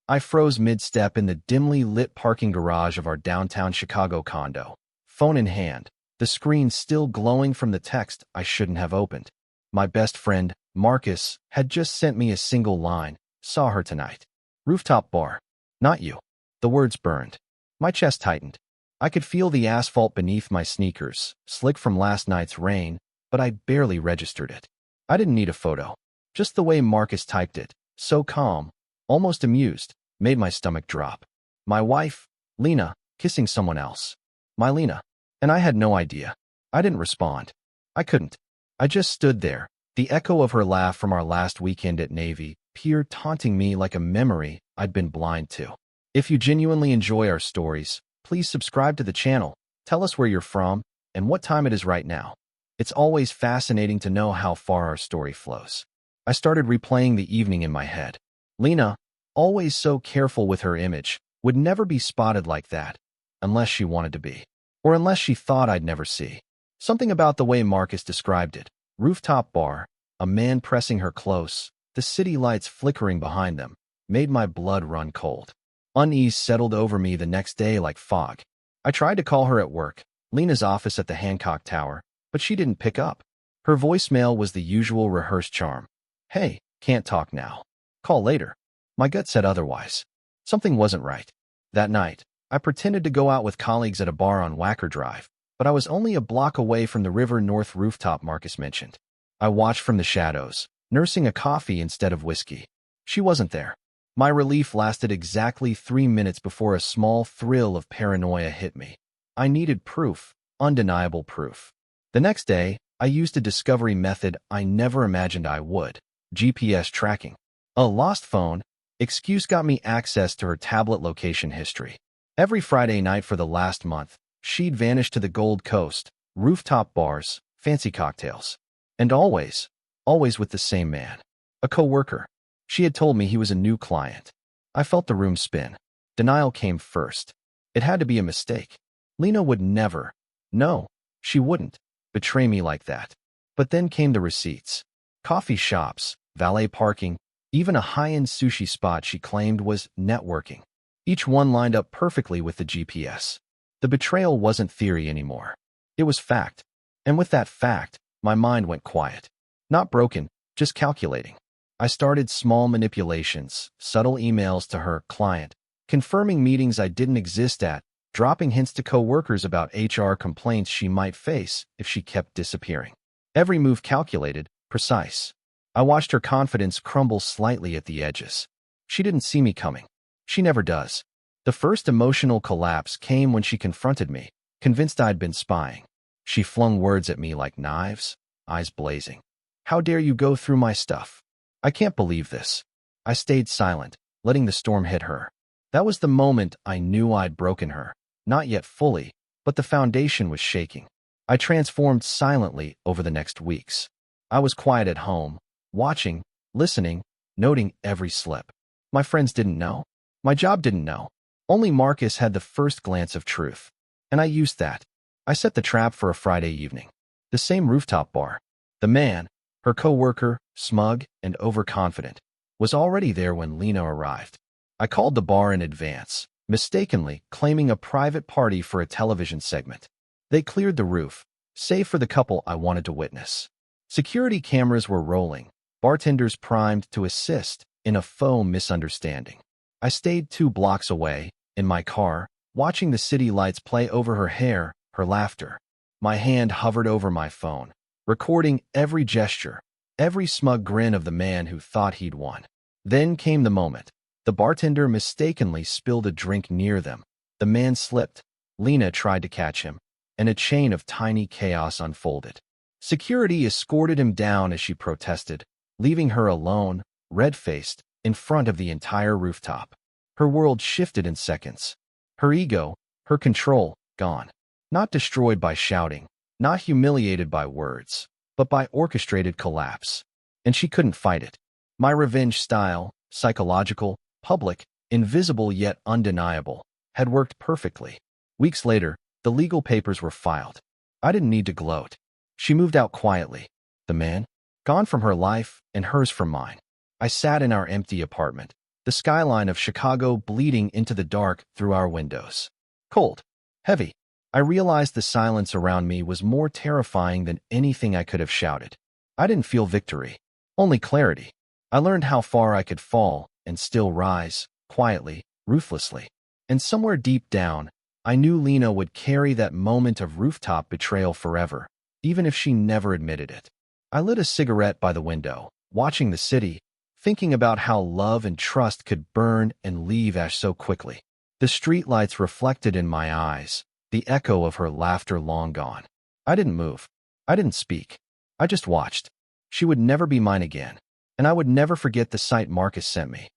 I froze mid-step in the dimly lit parking garage of our downtown Chicago condo, phone in hand, the screen still glowing from the text I shouldn't have opened. My best friend, Marcus, had just sent me a single line, "Saw her tonight. Rooftop bar. Not you." The words burned. My chest tightened. I could feel the asphalt beneath my sneakers, slick from last night's rain, but I barely registered it. I didn't need a photo. Just the way Marcus typed it, so calm, almost amused, made my stomach drop. My wife, Lena, kissing someone else. My Lena. And I had no idea. I didn't respond. I couldn't. I just stood there, the echo of her laugh from our last weekend at Navy Pier taunting me like a memory I'd been blind to. If you genuinely enjoy our stories, please subscribe to the channel, tell us where you're from, and what time it is right now. It's always fascinating to know how far our story flows. I started replaying the evening in my head. Lena, always so careful with her image, would never be spotted like that, unless she wanted to be. Or unless she thought I'd never see. Something about the way Marcus described it. Rooftop bar, a man pressing her close, the city lights flickering behind them, made my blood run cold. Unease settled over me the next day like fog. I tried to call her at work, Lena's office at the Hancock Tower, but she didn't pick up. Her voicemail was the usual rehearsed charm. "Hey, can't talk now. Call later." My gut said otherwise. Something wasn't right. That night, I pretended to go out with colleagues at a bar on Wacker Drive, but I was only a block away from the River North rooftop Marcus mentioned. I watched from the shadows, nursing a coffee instead of whiskey. She wasn't there. My relief lasted exactly 3 minutes before a small thrill of paranoia hit me. I needed proof, undeniable proof. The next day, I used a discovery method I never imagined I would: GPS tracking. A lost phone excuse got me access to her tablet location history. Every Friday night for the last month, she'd vanished to the Gold Coast, rooftop bars, fancy cocktails. And always with the same man. A coworker. She had told me he was a new client. I felt the room spin. Denial came first. It had to be a mistake. Lena would never, no, she wouldn't, betray me like that. But then came the receipts. Coffee shops, valet parking, even a high-end sushi spot she claimed was networking. Each one lined up perfectly with the GPS. The betrayal wasn't theory anymore. It was fact. And with that fact, my mind went quiet. Not broken, just calculating. I started small manipulations, subtle emails to her client, confirming meetings I didn't exist at, dropping hints to coworkers about HR complaints she might face if she kept disappearing. Every move calculated, precise. I watched her confidence crumble slightly at the edges. She didn't see me coming. She never does. The first emotional collapse came when she confronted me, convinced I'd been spying. She flung words at me like knives, eyes blazing. "How dare you go through my stuff? I can't believe this." I stayed silent, letting the storm hit her. That was the moment I knew I'd broken her. Not yet fully, but the foundation was shaking. I transformed silently over the next weeks. I was quiet at home, watching, listening, noting every slip. My friends didn't know. My job didn't know. Only Marcus had the first glance of truth. And I used that. I set the trap for a Friday evening. The same rooftop bar. The man, her coworker, smug and overconfident, was already there when Lena arrived. I called the bar in advance, mistakenly claiming a private party for a television segment. They cleared the roof, save for the couple I wanted to witness. Security cameras were rolling, bartenders primed to assist in a faux misunderstanding. I stayed 2 blocks away, in my car, watching the city lights play over her hair, her laughter. My hand hovered over my phone, recording every gesture, every smug grin of the man who thought he'd won. Then came the moment. The bartender mistakenly spilled a drink near them. The man slipped. Lena tried to catch him, and a chain of tiny chaos unfolded. Security escorted him down as she protested, leaving her alone, red-faced, in front of the entire rooftop. Her world shifted in seconds. Her ego, her control, gone. Not destroyed by shouting, not humiliated by words, but by orchestrated collapse. And she couldn't fight it. My revenge style, psychological, public, invisible yet undeniable, had worked perfectly. Weeks later, the legal papers were filed. I didn't need to gloat. She moved out quietly. The man, gone from her life and hers from mine. I sat in our empty apartment, the skyline of Chicago bleeding into the dark through our windows. Cold, heavy. I realized the silence around me was more terrifying than anything I could have shouted. I didn't feel victory, only clarity. I learned how far I could fall and still rise, quietly, ruthlessly. And somewhere deep down, I knew Lena would carry that moment of rooftop betrayal forever, even if she never admitted it. I lit a cigarette by the window, watching the city, thinking about how love and trust could burn and leave ash so quickly. The streetlights reflected in my eyes, the echo of her laughter long gone. I didn't move. I didn't speak. I just watched. She would never be mine again, and I would never forget the sight Marcus sent me.